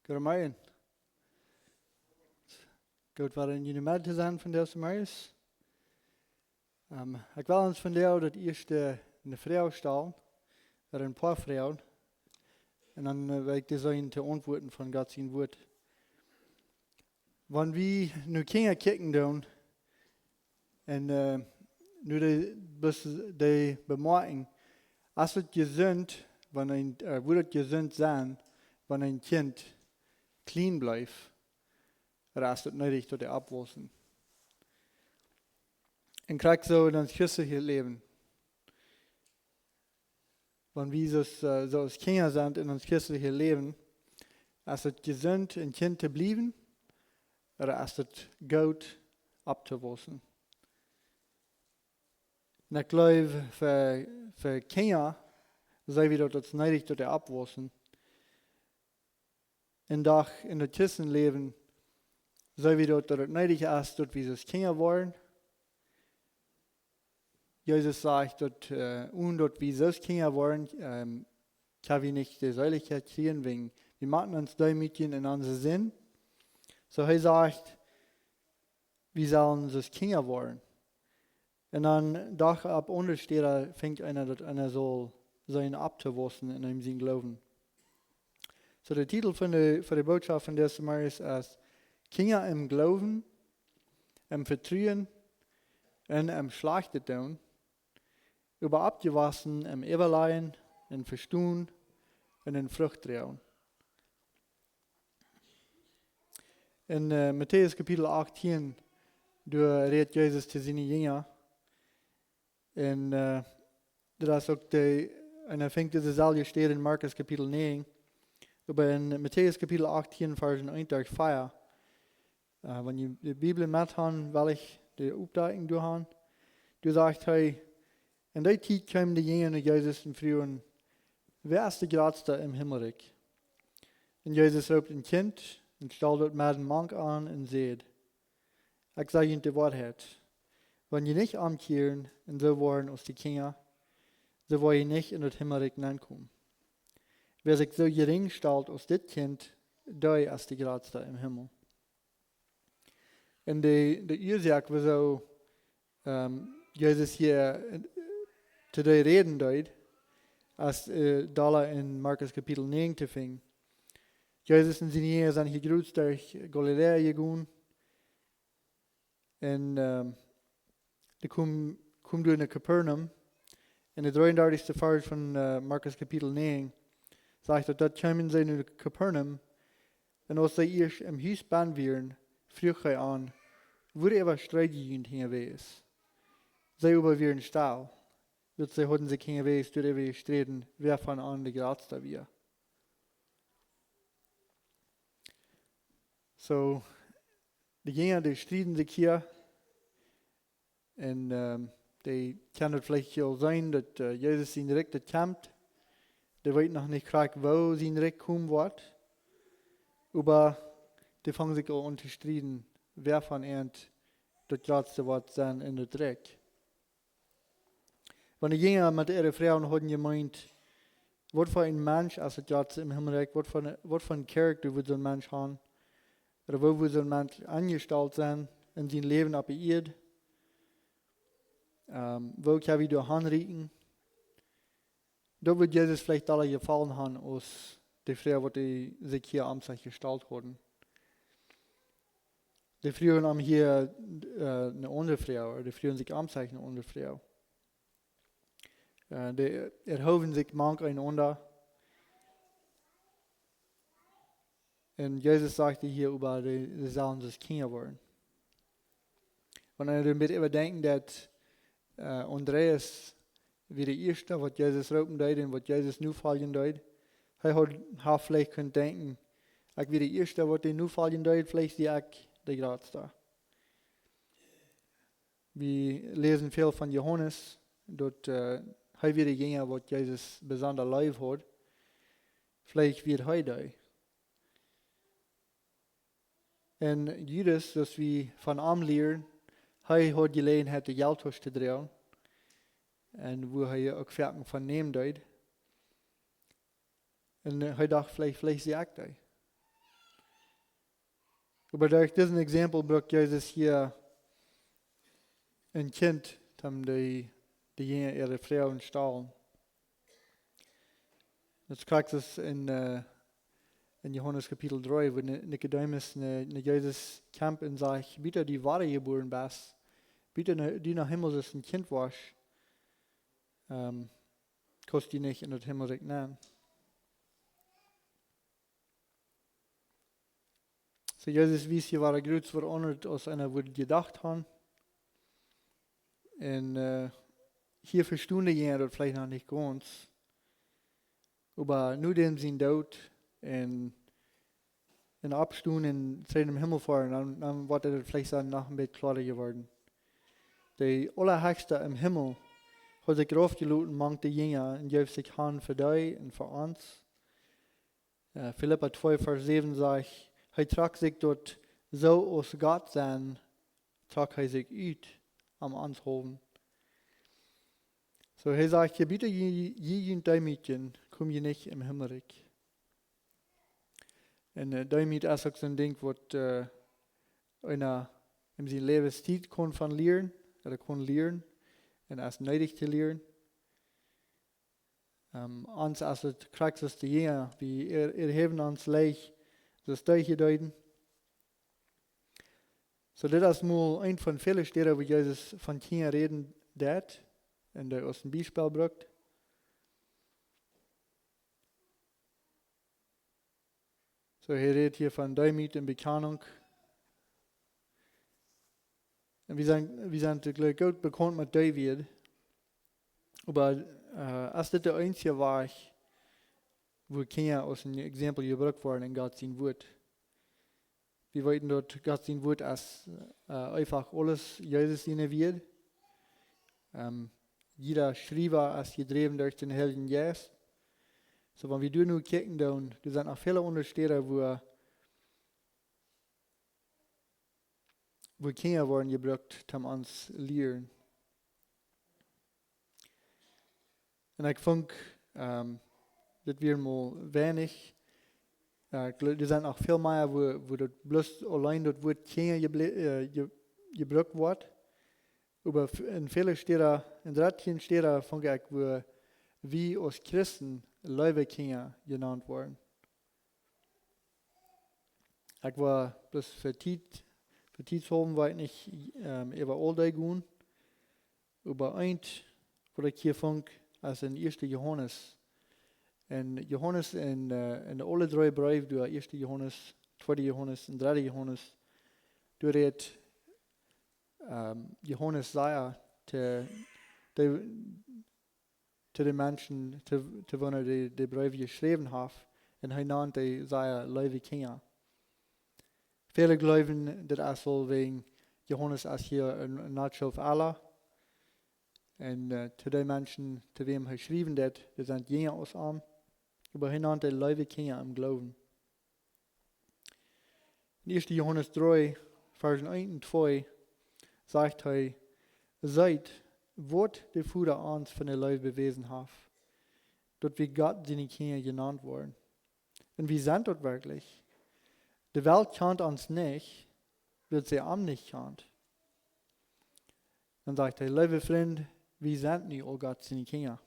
Goedemorgen. Goed wat in jullie midden te zijn van deze morgens. Ik wil ons vandaag dat eerste in de vrouw stellen. Er een paar vrouwen. En dan wil ik zijn te antwoorden van God zijn woord. Wanneer we nu kijken doen. En nu de bemerking. Als het gezond, wordt het gezond zijn, wanneer een kind clean blijft. Oder ist es nötig, dass die abwaschen? Und kriegt so in das christliche Leben. Wenn wir so als Kinder sind in das christliche Leben, ist es gesund, ein Kind zu bleiben, oder ist es gut, abzuwaschen? Und ich glaube, für Kinder, sei wieder das nötig, dass die abwaschen. Und doch in das Christenleben, so wie dat het nötig ist, dass wir als Kinder waren. Jesus sagt, dass wir als Kinder waren, können wir nicht die Säuligkeit kriegen, wegen wir machen uns da Mädchen in unseren Sinn. So er sagt, wir sollen als Kinder waren. Und dann doch ab untersteht, fängt einer, dass einer soll sein abzuwaschen in einem Sinn glauben. So der Titel für die Botschaft von dieser Mal ist Kinder im Glauben, im Vertrauen und im Schlachten tun, über abgewaschen, im Überleihen, im Verstehen und in Frucht trauen. In Matthäus Kapitel 18, da redet Jesus zu seinen Jüngern. Und das ist auch und er fängt diese Salje steht in Markus Kapitel 9. Aber in Matthäus Kapitel 18, Vers 1 durch 4, wenn je de Bibel met han, wil ik de opduiking doen. Du sagt, hey, in die tijd kwamen de jongeren naar Jezus en vroegen, wer is de grootste im Himmelrijk? En Jezus roept een kind en stelt het met een mank aan en zegt, ik zeg je de waarheid. Wanneer je niet omkeren en zo worden als die kinderen, zo wil je niet in het Himmelrijk aankomen. Wer zich zo gering stelt als dit kind, die is de grootste im Himmel. En de oorzaak wieso Jezus hier today reden deed, als daar in Markus Kapitel 9 te ving. Jezus en zijn Jünger zijn gegroet durch Galilea gegaan. En die komen door naar Capernaum. En de 33e vers van Markus Kapitel 9 zegt dat kwamen zij naar Capernaum. En als zij eerst im huis baan waren, vroeg hij aan, wo er strijdjugend hingewees. Zij überwieren staal. Dat zij hadden zich hingewees, door er streden, wer van aan de grootste weer. So, de Jünger, die streden zich hier. En die kan het vielleicht wel zijn dat Jezus zijn direct komt. Die weet nog niet graag wo zijn direct komen wordt. Maar die vangen zich al aan te streden. Wer van eind dat grootste wordt zijn in het rijk. Wanneer de Jünger met de vrouwen hadden gemeend, wat voor een mens is het grootste im Himmelrijk, wat voor een karakter wil zo'n mens hebben, of wo wil zo'n mens aangesteld zijn in zijn leven op de aarde, wo kan we door aanreiken. Dat wil Jezus vielleicht alle gevallen hebben als de vrouw die zich hier aan zich gesteld hadden. Die vroegen om hier een andere vrouw, die vroegen zich aan zich een andere vrouw. Die erhoven zich mank einander. En Jezus sagte hier über die sollen als Kinder worden. Wanneer we een überdenken dat Andreas wie de eerste, wat Jezus roepen deed en wat Jezus nu volgen deed, hij had vielleicht kunnen denken, ik wie de eerste, wat hij nu volgen deed, vielleicht die ik de grootste. We lezen veel van Johannes, dat hij weer degene wat Jezus bijzonder lief had. Vielleicht wird hij die. En Judas, dat we van hem leren, hij had gelegenheid de geldtas te draaien. En wo hij ook verken van nemen deed. En hij dacht, vielleicht zie ik die. Aber durch diesen Exempel braucht Jesus hier ein Kind, dem die Jünger ihre Frauen stahlen. Das kriegt es in Johannes Kapitel 3, wo Nikodemus ne Jesus kämpft und sagt, bitte die wahre geboren bist, bitte die nach Himmel ist ein Kind warst, kostet die nicht in das Himmelreich nehmen. So Jesus wies hier, war er größt verandert, als einer wurde gedacht haben. Und hier verstehen die Jünger das vielleicht noch nicht ganz. Aber nur dem sind Tod und Abstund in seinem Himmel fahren, dann wird es vielleicht nach ein bisschen klarer geworden. Der Allerhöchste im Himmel hat sich aufgeladen, manche Jünger, und gibt sich Hand für dich und für uns. Philippa 2, Vers 7 sagt, er trug sich dort so aus Gott sein, trug er sich ut am Anshoven. So, er sagt, bitte je und dein Mädchen, komm je nicht im Himmelreich. Und damit ist auch so ein Ding, was einer in seinem Leben steht, kann von lernen, oder kann lernen, und ist nötig zu lernen. Uns als het krachtste Jünger, wie haben uns leicht das durchgedeuten. So, das ist mal ein von vielen Stellen, wo Jesus von Kindern reden darf, und der aus dem Beispiel bringt. So, er redet hier von Demut und Bekennung. Und wir sind gleich gut bekannt mit David. Aber als das der einzige war, wo Kinder aus dem Exempel gebraucht worden in Gott sein Wort. Wir wollten dort Gott sein Wort als einfach alles Jesus sein wird. Jeder Schreiber ist gedreven durch den Heiligen Geist. So, wenn wir nur kicken, dann sind auch viele Unterstände, wo Kinder worden gebraucht, um uns zu lernen. Und ich denke, das wird mal wenig. Da sind auch viel mehr, wo das bloß allein das Wort Kinder gebraucht wird. Aber in vielen Städten, in 13 Städten, denke ich, wo wir als Christen Leibekinder genannt worden. Ich war bloß für Tidshofen war ich nicht über all die gehen. Aber eins, wo ich hier denke, als in 1. Johannes. En Johannes in alle 3 Briefen, door 1. Johannes, 2. Johannes en 3. Johannes, door het Johannes zei te de mensen, te wanneer de Briefe geschreven heeft, en hij nannte zei lieve Kinder. Vele geloven dat is wel wegen Johannes als hier een natje of Allah. En te de mensen te wem hij geschreven dat zijn Jünger aus arm. Aber hij nannte lieve Kinder im Glauben. In 1. Johannes 3, Versen 1 und 2 sagt hij, seid, wat de Vater ons van de Leib bewezen heeft, dat wir Gott seine Kinder genannt worden. Und wir sind dort wirklich. Die Welt kennt uns nicht, weil sie am nicht kennt. Dann sagt er, liebe Freund, wir sind nicht all Gott seine Kinder.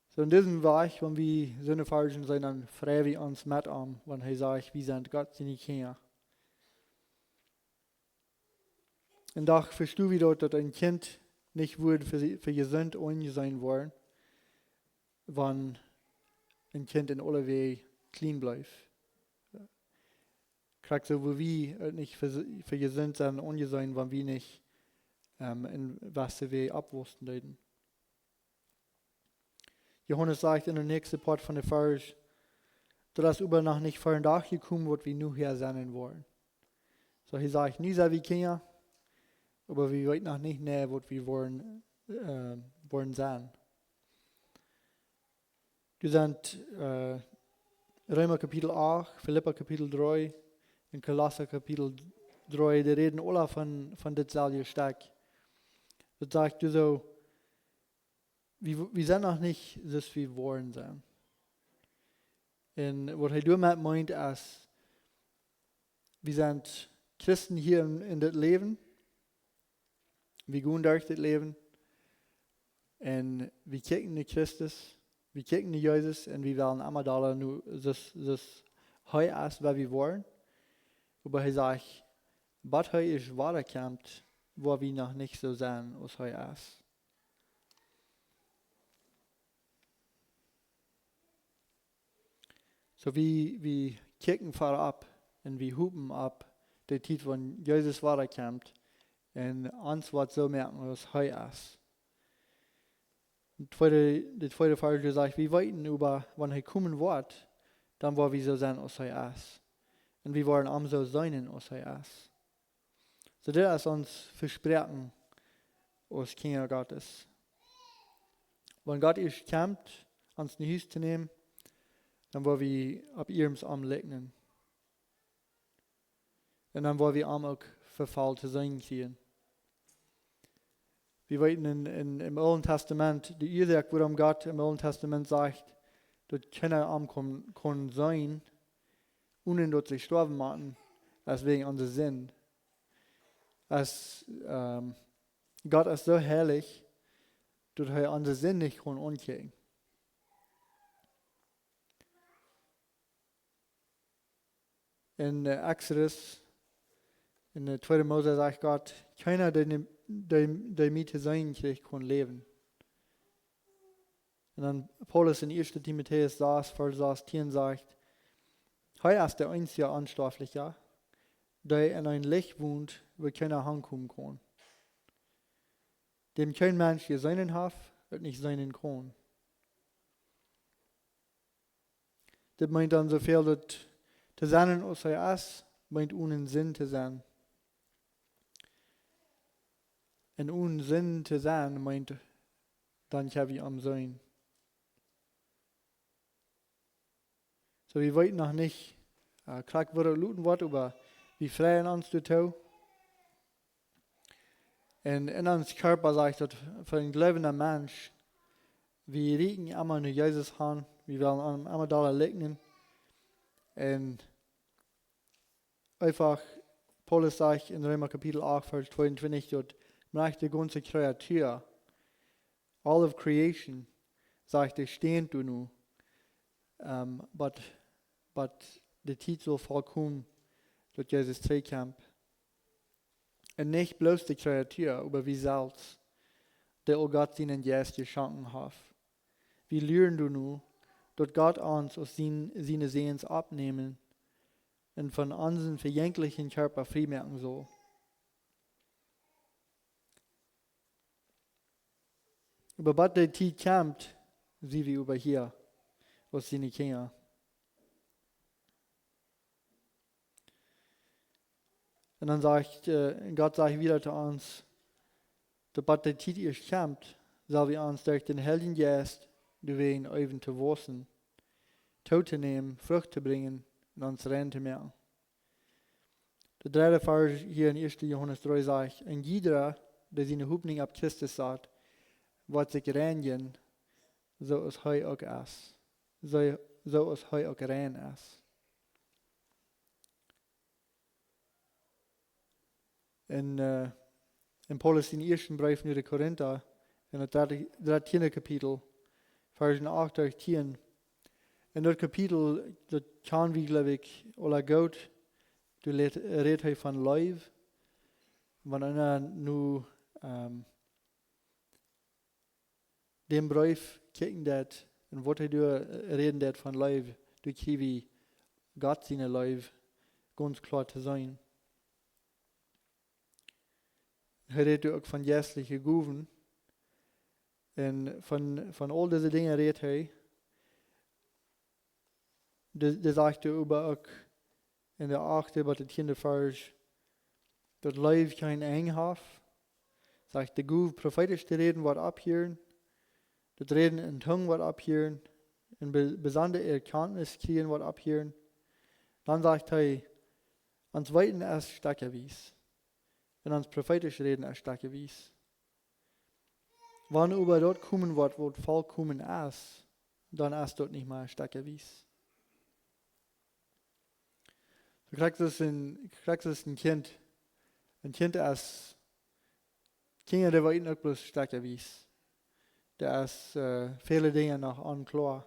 So in diesem Bereich, wenn wir so eine Version sind, dann freuen wir uns mit an, wenn er sagt, wir sind Gott seine Kinder. Und da verstehen wir dort, dass ein Kind nicht würde für gesund sein wollen, wenn ein Kind in alle Wege clean bleibt. Kriegt so, wo wir nicht für gesund sein und ungesund, wenn wir nicht in was wir abwursten würden. Johannes sagt in der nächsten Part von der Vers, dass über noch nicht vor den Tag gekommen wird, wie nur hier sein wollen. So, hier sagt, nie sei wie Kinder, aber wir weit noch nicht näher, was wir wollen sein. Wir sind Römer Kapitel 8, Philippa Kapitel 3 und Kolosser Kapitel 3, die reden alle von dasselbe stark. Das sagt so, wir sind noch nicht, dass wir wollen sein. Und was er damit meint, ist, wir sind Christen hier in das Leben. Wir gehen durch das Leben. Und wir kicken in Christus. Wir kicken in Jesus. Und wir wollen immer da nur das heu ist, was wir wollen. Aber er sagt, was heu ist weiterkommt, wo wir noch nicht so sein, als heu ist. So wir kicken vorab und wir hupen ab, die Zeit, wenn Jesus weiterkommt, und uns wird so merken, was heu ist. Die zweite Frage sagt, wir weiten über, wenn er kommen wird, dann wollen wir so sein, als er ist. Und wir wollen am so sein, als er ist. So das ist uns Versprechen als Kinder Gottes. Wenn Gott ist kommt, uns in die Hüste zu nehmen, dann wollen wir ab ihrem Arm lecken. Und dann wollen wir auch verfallen zu sein kriegen. Wir weten im Alten Testament, die Ursache, warum Gott im Alten Testament sagt, dass keiner ankommen kann sein, ohne dass sie sterben machen, als wegen unserer Sinn. Gott ist so herrlich, dass er unsere Sinn nicht kann umkehren. In Exodus, in der 2. Mose sagt Gott, keiner, der mit sein kriegt, kann leben. Und dann Paulus in 1. Timotheus Vers 10 sagt, er ist der einzige Unsterbliche, der in ein Licht wohnt, wo keiner hinkommen kann. Dem kein Mensch seinen hat und nicht seinen kann. Das meint dann so viel, dass zu sein, als er ist, meint ohne Sinn zu sein. Und ohne Sinn zu sein, meint, dann kann wir am sein. So, wir weten noch nicht, klar wird luten wird, aber wir freuen uns dazu. Und in uns Körper sagt das, für einen gläubigen Mensch, wir riechen immer nur Jesus an, wir wollen immer da liegen. Und einfach, Paulus sagt in Römer Kapitel 8, Vers 22, dass die ganze Kreatur, all of creation, sagt, es steht du nu, but der Titel vollkommen, dass Jesus zurückkommt. Und nicht bloß die Kreatur, aber wir selbst, der Gott ihnen jetzt geschenkt hat. Wir lernen du nu, dass Gott uns aus seine Sehens abnehmen und von unseren vergänglichen Körper freimachen soll. Aber was der Zeit kommt, sehen wir über hier, was seine Kinder. Und dann sagt Gott sagt wieder zu uns, dass was der Zeit erst kommt, soll wir uns durch den Heiligen Geist bewegen, öfen zu wachsen, Tod zu nehmen, Frucht zu bringen und uns rein zu machen. Der dritte Vers hier in 1. Johannes 3 sagt, und jeder, der seine Hoffnung auf Christus sagt, wird sich reinigen, so es heu auch ist. So es heu auch rein ist. In Paulus in ersten Brief an die Korinther, in der 13. Kapitel, Versen 8 durch 10. In dat Kapitel, dat kan we geloof ik alle goed, du redt hij van Leib, wanneer nu dem Brief kijken dat, en wat hij doet, reden dat van Leib, du krijgt Gott zijn Leib, ganz klar te zijn. Hij redt ook van geestliche Gaven. En van al deze dingen redt hij. Dat zegt hij ook in de 8e, bij de 10e vers, dat Leib kein eng heeft. Zegt de Gave prophetisch te reden wordt abhören. Dat reden in tongue wordt abhören. En besondere Erkenntnis kriegen wordt abhören. Dan zegt hij, ans Weiten ist stärkerwies. En ans prophetisch reden ist stärkerwies. Wann über dort kommen wird, wo vollkommen ist, dann ist dort nicht mehr stärkerwies. Du kriegst ein Kind. Ein Kind ist, Kinder, die weten ook bloß sterker wies. Der ist viele Dinge noch unklar.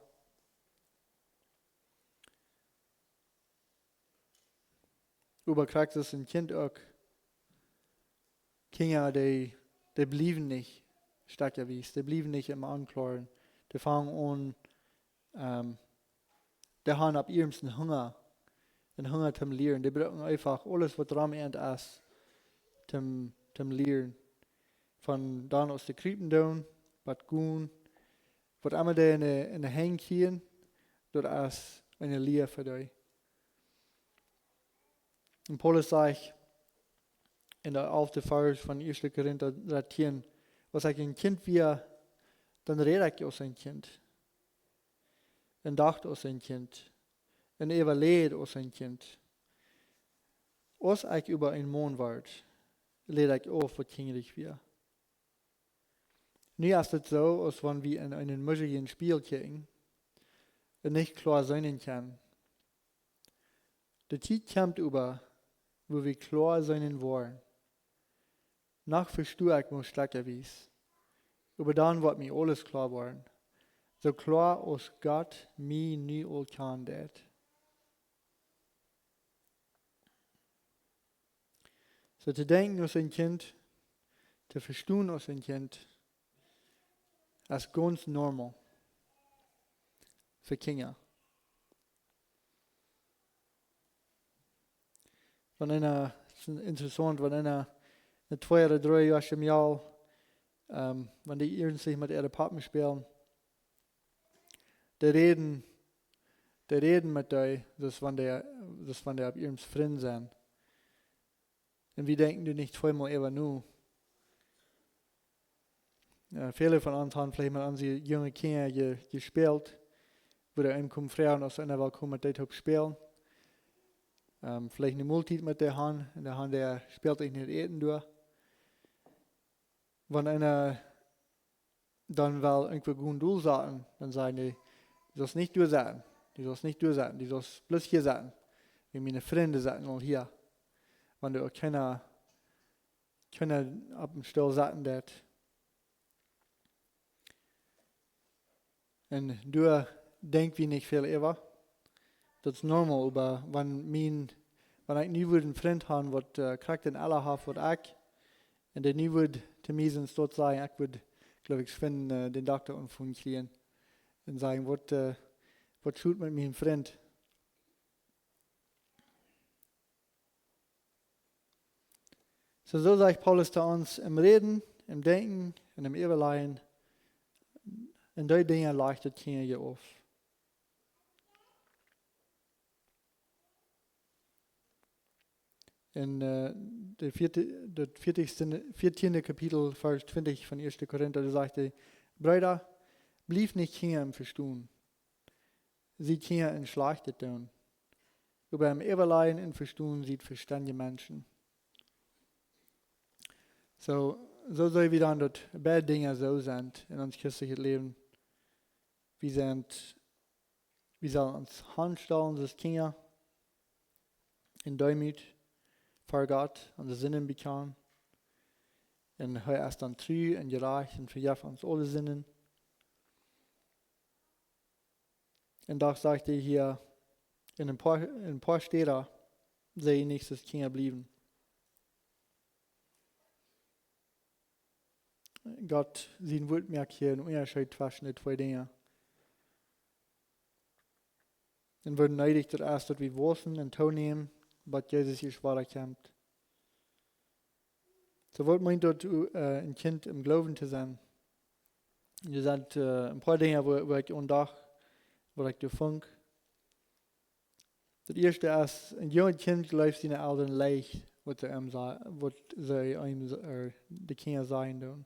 Aber kriegst es ein Kind auch. Kinder, die blieben nicht sterker wies. Die blieben nicht im Unklaren. Die fangen an, die haben ab ihrem Hunger. Den Hunger zum Lehren. Die brauchen einfach alles, was dran ist, zum Lehren. Von dann aus den Krippen down, was gehen, was immer die in der Hänge gehen, das ist eine Lehre für dich. Und Paulus sagt in der 11. Vers von 1. Korinther 13, was ich ein Kind wir, dann rede ich aus ein Kind. En dacht aus ein Kind. En überleed aus ein Kind. Als ich über ein Mann ward, lede ich auf, was kindlich wir. Nu ist es so, als wenn wir in einen möglichen Spiel kijken und nicht klar sein kann. Die Zeit kommt über, wo wir klar sein wollen. Nach verstehe ich muss stärker wies. Aber dann wird mir alles klar werden. So klar als Gott mir nie all kann det. So zu denken als ein Kind, zu verstehen als ein Kind, ist ganz normal für Kinder. Es ist interessant, wenn einer 2 oder 3 Jahre im Jahr, wenn die irgendwie mit ihren Pappen spielen, die reden mit dir, das wenn die auf ihrem Freund sind. Und wir denken du nicht zweimal über nur. Viele von uns haben vielleicht mit unseren jungen Kindern gespielt, wo der einem kommt fragen, als einer will kommen mit denen spielen. Vielleicht eine Multit mit der Hand, und der Hand der spielt ich nicht eten durch. Wenn einer dann will irgendwo gut durchsagen, dann sagen die, du sollst nicht durchsagen, du sollst bloß hier sagen. Wie meine Freunde sagen, mal hier. Wenn du auch keiner ab dem Stuhl sagen dat. Und du denkst wie nicht viel über. Das ist normal, aber wenn ich nie einen Freund habe, was kriegt den aller hat, was ich, und der nie würde zu mir dort sagen, ich würde, glaube ich, den Doktor umfunkieren und sagen, was tut mit meinem Freund? So sagt Paulus zu uns, im Reden, im Denken und im Überleihen, in die Dinge leuchtet Kinder je auf. In das 14. Kapitel, Vers 20 von 1. Korinther, da sagt er, Brüder, blieb nicht Kinder im Verstehen. Sie Kinder in Schlechtet tun. Aber im Überleihen und Verstehen sieht verständige Menschen. So soll wir dann dort beide Dinge so sind in uns christliches Leben. Wir sollen uns handstellen, als Kinder, in Demut, vor Gott, unsere Sinnen bekommen. Und er ist dann treu und gerecht und vergibt uns alle Sinnen. Und da sagt er hier, in ein paar Städten, sehe ich nicht, dass Kinder blieben. Gott sieht Wort merkt hier einen Unterschied zwischen den 2 Dingen. Und wir neidig das erst, dass wir wissen und tun nehmen, was Jesus hier schwerer kommt. So wird meint dort ein Kind im Glauben zu sein. Ihr seid ein paar Dinge, wo ich undach, wo ich funk. Das erste ist, ein junges Kind läuft seine Eltern leicht, was sie die Kinder sagen tun.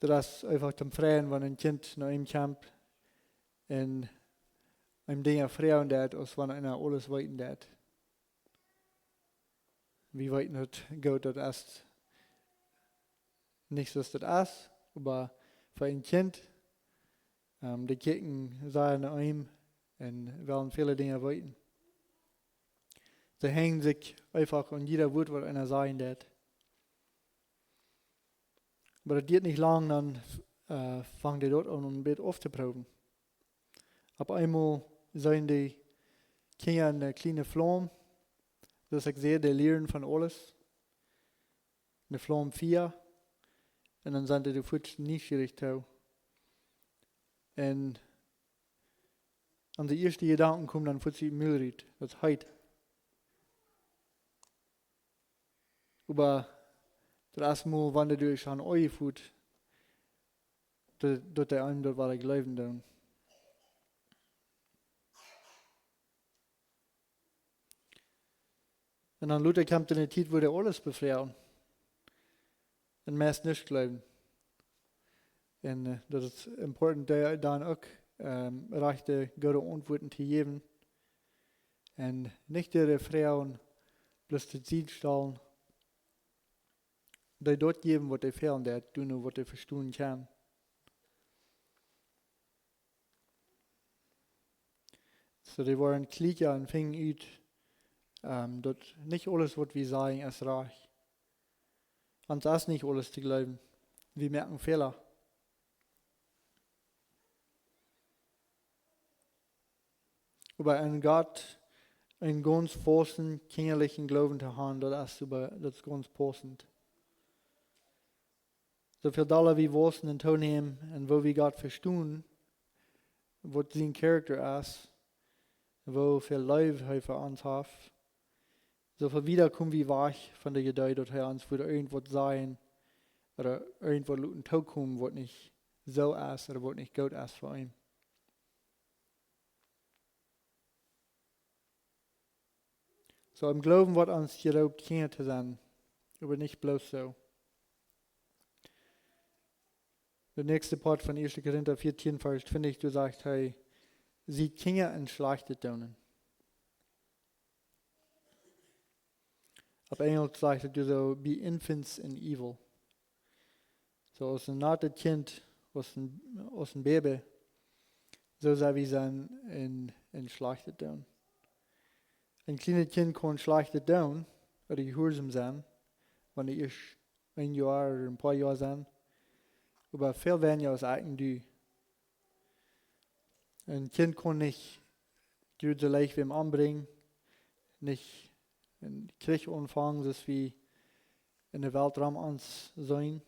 Das ist einfach zum Freien, wenn ein Kind nach ihm kommt und einem Dinge freuen dat, als wenn einer alles weiten dat. Wie weit nicht geht, das ist nicht, dass das ist, aber für ein Kind, die Kinder sagen nach ihm, und wollen viele Dinge weiten. Sie hängen sich einfach an jeder Wort, was einer sagen wird. Aber das geht nicht lang, dann fangen die dort an, ein Bett aufzuproben. Auf einmal sehen die Kinder eine kleine Flamme, dass ich sehe, die lernen von alles. Eine Flamme 4. Und dann sind die Fuß neugierig zu. Und an die ersten Gedanken kommen dann Fuß in Müllried, das ist Heid. Aber das erste Mal wandert durch an euer Fuß, dort der einen dort war der Glauben da. Und dann Luther kommt in eine Zeit, wo der alles befreien. Und meist nicht glauben. Und das ist important, dann auch rechte gute Antworten zu geben. Und nicht die Frauen bloß die Ziel stellen, die dort geben, was die fehlen, die tun, was die verstehen kann. So, die waren klicker und fingen ut, dort nicht alles, was wir sagen, ist reich. Und das ist nicht alles zu glauben. Wir merken Fehler. Aber an Gott einen ganz festen, kinderlichen Glauben zu haben, das ist ganz passend. So viel Dollar wie wissen und tun haben, und wo wir Gott verstehen, was sein Charakter ist, wo viel Liebe er für uns hat, so viel wieder kommen wir weg von der Geduld, dass er uns wieder irgendwas sagen oder irgendwas in den Tag kommen, was nicht so ist oder was nicht gut ist für ihn. So im Glauben wird uns geraubt, Kinder zu sein, aber nicht bloß so. Der nächste Part von 1. Korinther 14, Vers 20, du sagst, hey, sie Kinder entschlachtet tun. Auf Englisch sagt du so, be infants in evil. So aus einem nackten Kind, aus einem Baby, so soll wir sein in schlachtet tun. Ein kleines Kind kann schlachtet tun, oder gehorsam sein, wenn die erst ein Jahr oder ein paar Jahre sind. Aber viel weniger als eigen. Ein Kind kann nicht so leicht wem anbringen, nicht einen Krieg anfangen, das wie in der Weltraum ans sein.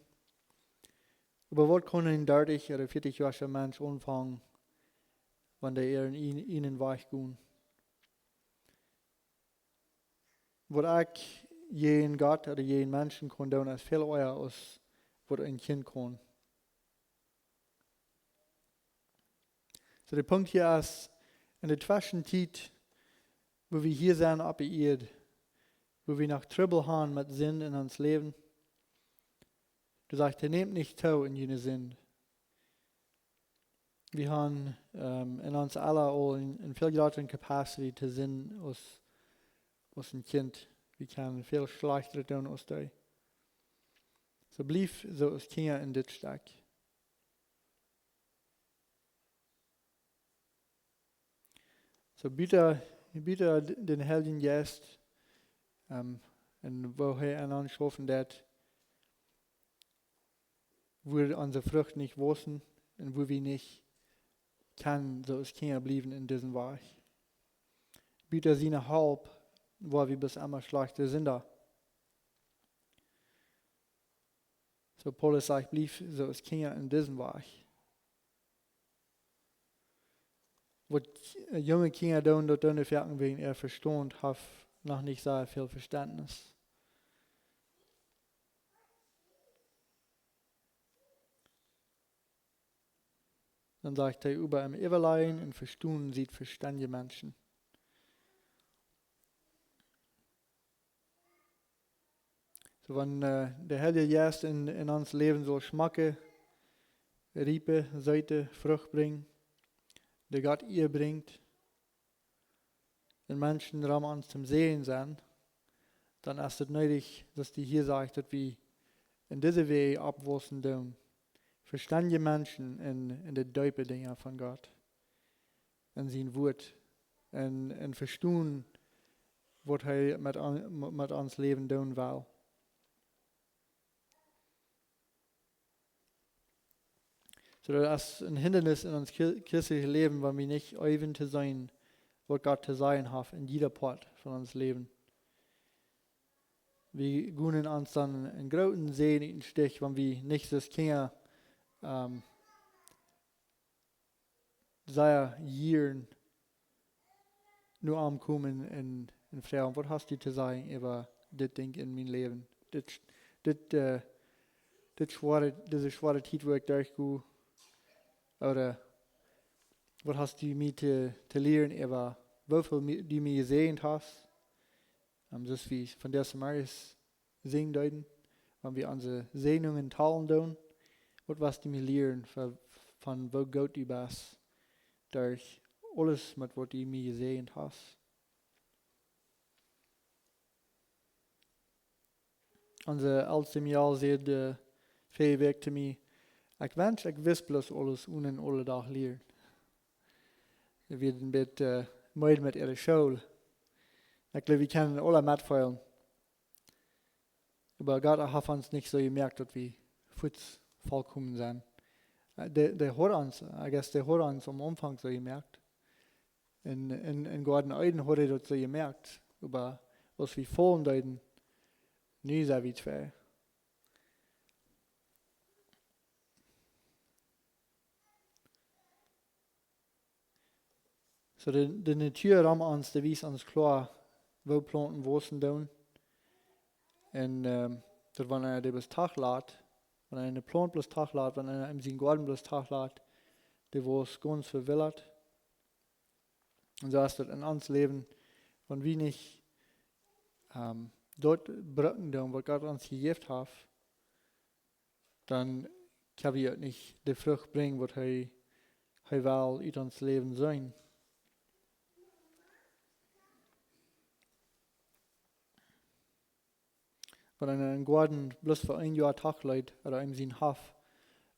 Aber was kann ein 30 oder 40-jähriger Mensch anfangen, wenn der in ihnen weichgehen? Was ich jeden Gott oder jeden Menschen kann tun, ist viel eher als was ein Kind kann. So der Punkt hier ist, in der Zwischenzeit, wo wir hier sind auf der Erde, wo wir noch Trouble haben mit Sinn in uns Leben, du sagst, er nimmt nicht zu in jene Sinn. Wir haben in uns alle auch eine viel größere Capacity zu Sinn als ein Kind. Wir können viel schlechter tun als die. So bleib so als Kinder in dit Steck. So bitte den Heiligen Geist, und wo er an uns schaffen wird, wo wir unsere Frucht nicht wissen und wo wir nicht kann, so als Kinder bleiben in diesem Weg. Bitte seine Halb, wo wir bis einmal schlechter sind da. So Paulus sagt, bleib so als Kinder in diesem Weg. Was junge Kinder tun, dort in der wegen er verstanden, hat noch nicht sehr viel Verständnis. Dann sagt er, über im Everlein und Verstehen sieht verständige Menschen. So wenn der Heilige Geist in uns Leben so Schmacke, Riepe, Seite, Frucht bringt, der Gott ihr bringt, den Menschen Raum uns zum Sehen sind, dann ist es nötig, dass die hier sagt, dass wir in diese Wege abwurzeln dürfen. Verständige Menschen in die tiefen Dinge von Gott. in zijn woord. En verstaan wat hij met ons leven doen wil. So, dat is een hindernis in ons christliche leven, wanneer we niet even te zijn, wat God te zeggen heeft in jeder part van ons leven. We kunnen ons dan een grote zee in stich, wanneer we niet als kinderen sehr jaren nu aankomen en vragen, wat hast du te zeggen over dit ding in mijn leven? Deze zware tijd waar ik durchga. Oder wat hast du mir te leren over hoeveel du mir gesehen hast? Dus wie von der Samaris singen deuten, wenn wir unsere Sehnungen teilen doen. Wat was du mir leren von wo Gott du bist? Durch alles mit wat du mir gesehen hast. Onze oudste Mial zei veel week te mij, ik wens ik wist bloos alles en alle dag leren. We werden een beetje moeite met ihre school. Ik geloof, we kennen alle metvallen. Aber Gott hat uns nicht so gemerkt, dass wir vollkommen vollkommen sind. Der hat uns am Anfang so gemerkt. In Gott Eiden hat das so gemerkt. Aber was wir fallen deuten, nie sind wir zwei. So de natuur ram ons, de wijst ons klaar, wo planten wossen doen. En dat wanneer hij bloos tag laat, wanneer een plant bloos tag laat, wanneer hij in zijn garten bloos tag laat, die was ganz verwilderd. En zo is dat in ons leven, wanneer we niet dort brücken doen, wat Gott ons gegeven heeft, dan kan we ook niet de vrucht brengen, wat hij wil uit ons leven zijn. Wenn er in Garten bloß für ein Jahr Tag leid oder in sein Hof,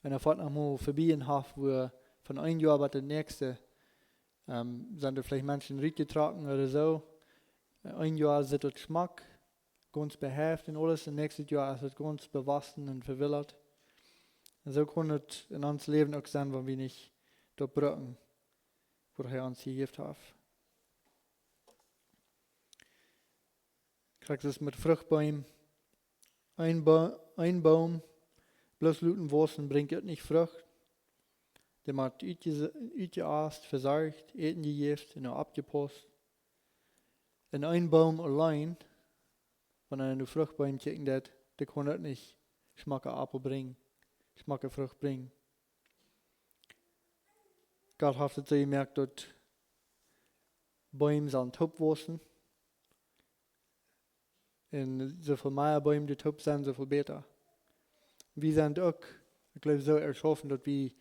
wenn er fährt nochmal vorbei in Hof, wo von ein Jahr bis das nächste, sind da vielleicht Menschen reingetragen oder so. Ein Jahr ist das Geschmack, ganz behäft und alles, und nächstes Jahr ist es ganz bewassen und verwildert. Und so kann es in uns Leben auch sein, wenn wir nicht dort brücken, wo er uns gegeben hat. Kriegst es mit Fruchtbäumen. Ein Baum, bloß luten Wurzeln bringt es nicht Frucht. Der macht uitgeaast, verzorgt, eten gegeben und abgepasst. Und ein Baum allein, wenn er in den Fruchtbaum kicken, der kann das nicht Schmacke Apfel bringen, Schmacke Frucht bringen. Gott hat es so gemerkt, dass Bäume sollen top wachsen. En zoveel meer Bäume die top zijn, zoveel beter. We zijn ook, ik geloof, zo erschaffen dat we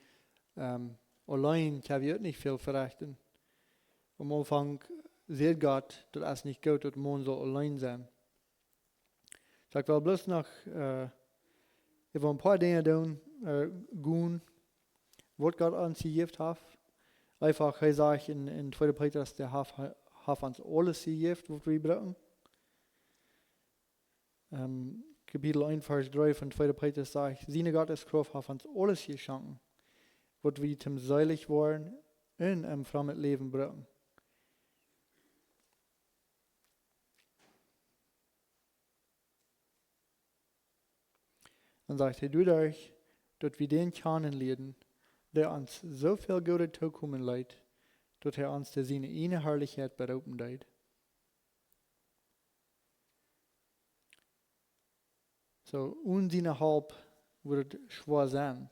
alleen kan we ook niet veel verrichten. Am Anfang sieht Gott, dat is niet goed dat man zo alleen zijn. Dus ik wil bloß nog even een paar dingen doen, doen, wat God ons gegeven heeft. Einfach, hij zegt in 2. Petrus, der heeft ons alles gegeven, wat we brauchen. Kapitel 1, Vers 3 von 2. Petrus sagt, seine Gotteskraft hat uns alles geschenkt, was wir zum seilig waren und ein fremdes Leben brauchen. Dann sagt er, dadurch, dass wir den kennenlernen, der uns so viel Gute zukommen lässt, dass er uns seine eine Herrlichkeit berauben lässt. So, unsinnerhalb wird es schwer sein.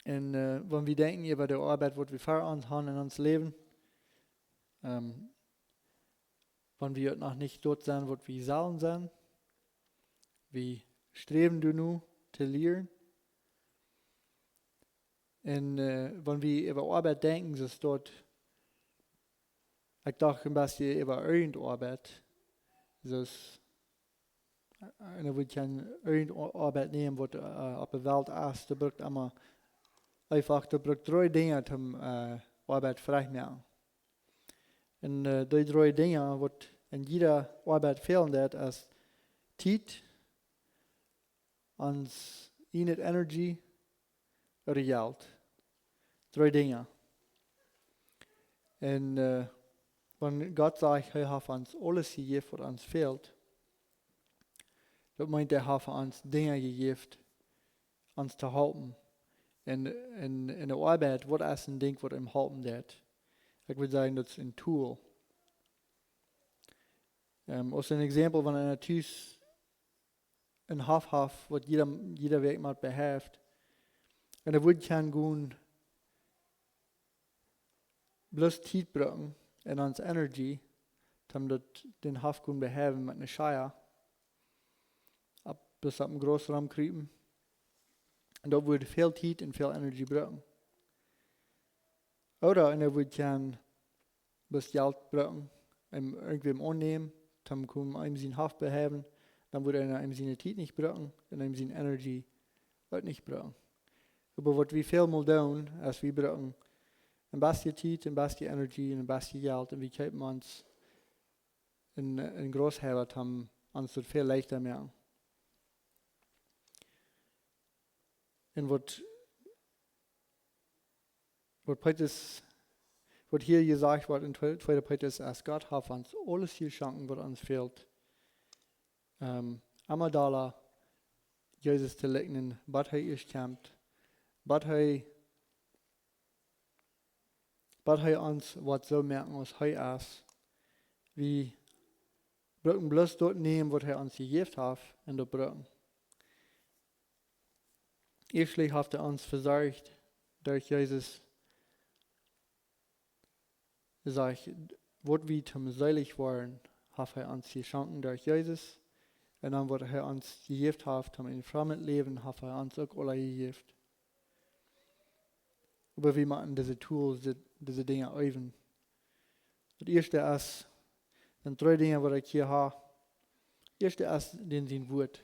Und wenn wir denken über die Arbeit, die wir vor uns haben in unserem Leben, wenn wir noch nicht dort sind, wo wir sollen sein, wir streben nur zu lernen. Und wenn wir über Arbeit denken, ist dort, ich dachte ein bisschen über Arbeit, dus en dan moet je een Arbeit nemen, wat op de wereld is, dat brukt allemaal einfach, dat braucht 3 dingen om Arbeit vrij maken. En die 3 dingen wat in jeder Arbeit fehlen dat is tijd, ons inner energy, oder geld. 3 dingen. En wenn Gott sagt, hij heeft ons alles gegeven wat ons fehlt, dat meint heeft ons dingen gegeven, ons te helpen. En in de arbeid, wat is een ding wat hem helpen dat? Ik wil zeggen, dat is een tool. Als een voorbeeld van een thuis een half wat jeder werkmaat beheeft. En dat wordt kan gewoon bloß tijd brengen en ons energie, om dat den half kunnen beheven met een scheier. Bis op een groot raam kruipen. En dat wordt veel tijd en veel energie brengen. Oder en dat wordt kan bloß geld brengen en irgendwem aannemen, om kunnen zijn half beheven. Dan wordt hij zijn tijd niet brengen en hem zijn energie ook niet brengen. Maar wat we veel meer doen, als we brengen een beetje tijd, een beetje energie en een beetje geld en we kijken ons een groot hebben, om ons dat veel leichter maken. En wat hier gesagt wordt in 2. Petrus, als Gott heeft ons alles geschenkt wat ons fehlt. Amadala, Jezus te leggen, wat hij is kämpft, wat hij ons wat zo merken als hij is. We brauchen bloß dort nehmen, wat hij ons gegeven heeft, en dat brauchen. Eerstlich heeft hij ons verzorgd durch Jezus. Zegt, wat we zum selig worden, heeft hij ons geschenkt durch Jezus. En dan wat hij ons gegeven heeft, om in fremd leven, heeft hij ons ook alle gegeven. Maar we maken deze tools, deze dingen even. Het eerste is, de 3 dingen wat ik hier heb. Het eerste is zijn woord.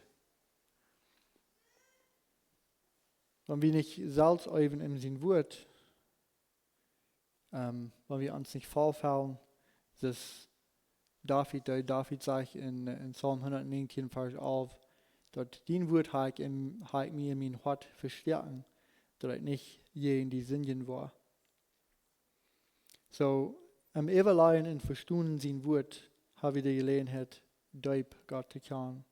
Wenn wir nicht selbst even in zijn woord, wenn wir uns nicht vorfallen, das David sagt in Psalm 119, Vers 11, dat dien woord ga ik mir in mijn hart verstärken, dat ik niet je in die Sünden war. So, Everleien en verstoen zijn woord, hebben we de gelegenheid, diep Gott te kennen.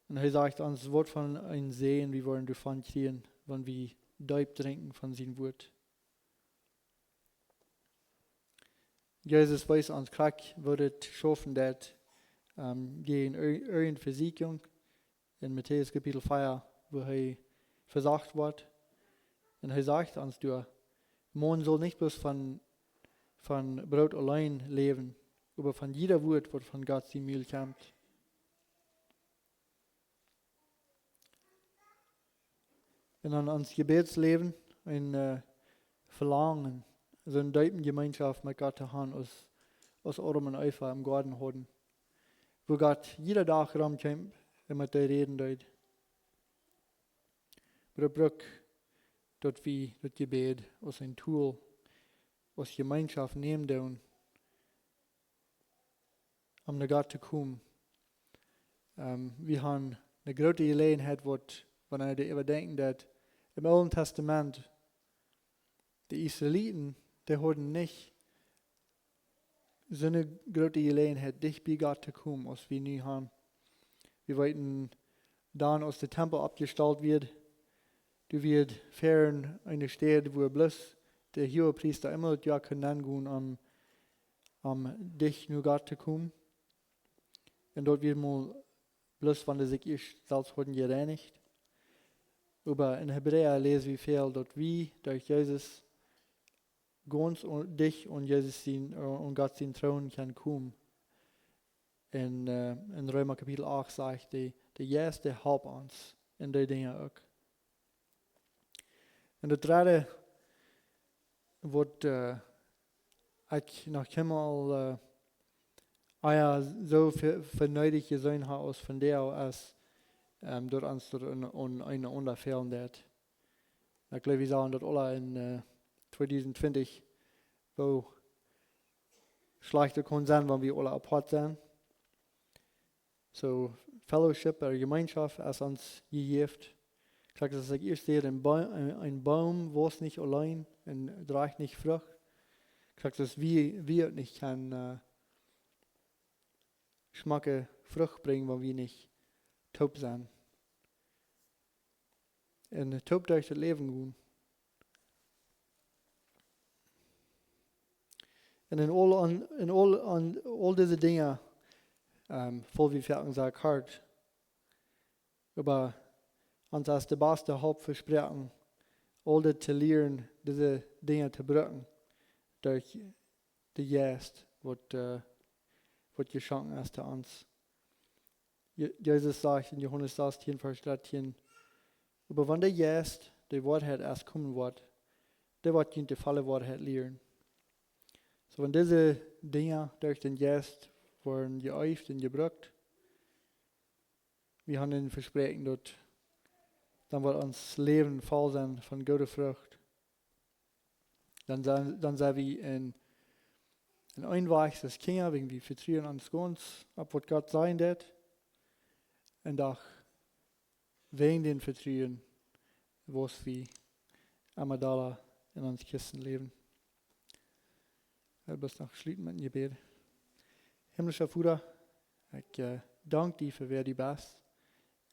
Und er sagt uns, Wort von ein Sehen, wir wollen davon kriegen, wenn wir diep trinken von seinem Wort. Jesus weiß uns krank, würde schaffen, dass gegen irgendeine Versicherung in Matthäus Kapitel 4, wo er versagt wird. Und er sagt uns, man soll nicht bloß von Brot allein leben, aber von jeder Wort, was von Gott die Mühl kommt. En dan ons gebedsleben een verlangen, so eine diepe Gemeinschaft mit Gott zu haben, als Adam und Eva im Garten hatten. Wo Gott jeder Tag rumkommt und mit dir reden wird. Aber er braucht dort wie das Gebet als ein Tool, als Gemeinschaft nehmen dürfen, um nach Gott zu kommen. Wir haben eine große Gelegenheit, wenn wir überdenken, dass im Alten Testament die Israeliten, die hatten nicht so eine große Gelegenheit, dicht bei Gott zu kommen, als wir nu haben. Wir wollten dann, als der Tempel abgestellt wird, du wird fern eine Stadt, wo bloß der Hohepriester immer das Jahr können gehen, um dich nur Gott zu kommen. Und dort wird mal bloß, wenn er sich ist, selbst hatten gereinigt. Aber in Hebräer lesen wir viel, dass wir durch Jesus ganz dich und Jesus und Gott sein Thron kann kommen. In Römer Kapitel 8 sagt der erste helpt uns in die Dinge auch. En het derde wat ik nog helemaal zo verneudig gezien heb als van jou, als door ons door een onderfällen dat. Ik glaube, wir sagen dat alle in 2020, wo schlechter kann sein, wenn wir alle apart sind. So, Fellowship oder Gemeinschaft ist uns gegeben. Ich sage, das ist erst ein Baum wächst nicht allein und trägt nicht Frucht. Ich sage, dass wir nicht kann Geschmacke Frucht bringen, wenn wir nicht taub sind. Und taub durch das Leben gehen. Und in all diese Dinge, voll wie wir gesagt hart, aber uns als der beste Hauptversprechen, all das zu lernen, diese Dinge zu brücken, durch die Geist, was geschenkt ist zu uns. Jesus sagt in Johannes 16, Vers 13, aber wenn der Geist, die Wahrheit erst kommen wird, der wird die volle Wahrheit lernen. So, wenn diese Dinge durch den Geist wurden geäuft und gebrückt, wir haben ein Versprechen dort, dann wird uns Leben voll sein von guter Frucht. Dann sind wir in einwachsendes Kinder, wegen wir vertrauen uns ganz ab, was Gott sein wird. Und auch wegen den Vertrauen, was wir immer da in uns Kisten leben. Ich muss noch schließen mit dem Gebet. Himmlischer Vater, ich danke dir für wer du bist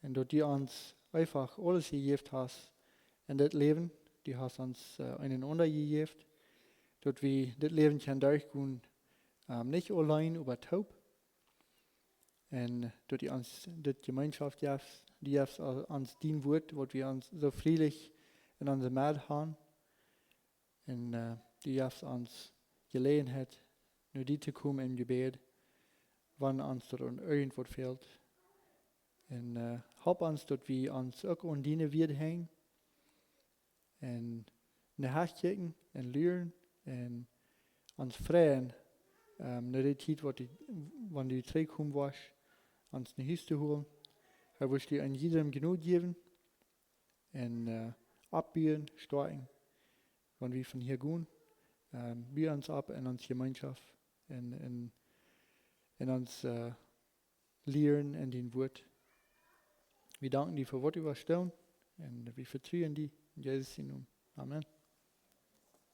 und dass du uns einfach alles gegeben hast in das Leben. Du hast uns einander gegeben, dass wir das Leben können durchgehen, nicht allein, aber taub. Und dass du uns die Gemeinschaft gibst, die uns dienen wird, was wir uns so friedlich in unserer Mitte haben. Und du gibst uns Gelegenheit, nur die zu kommen im Gebet, wann uns dort irgendwas fehlt. Und help uns, dass wir uns auch an deine Werte hängen und nach kicken und lernen und uns freuen, nach der Zeit, wenn du zurückkommen wirst, uns nach Hause zu holen. Er wirst dir an jedem genug geben und abbiegen, steuern, wenn wir von hier gehen. Wir uns ab in unsere Gemeinschaft, in uns lernen in den Wort. Wir danken dir für was du stellen und wir vertrauen dir in Jesus' Namen. Amen.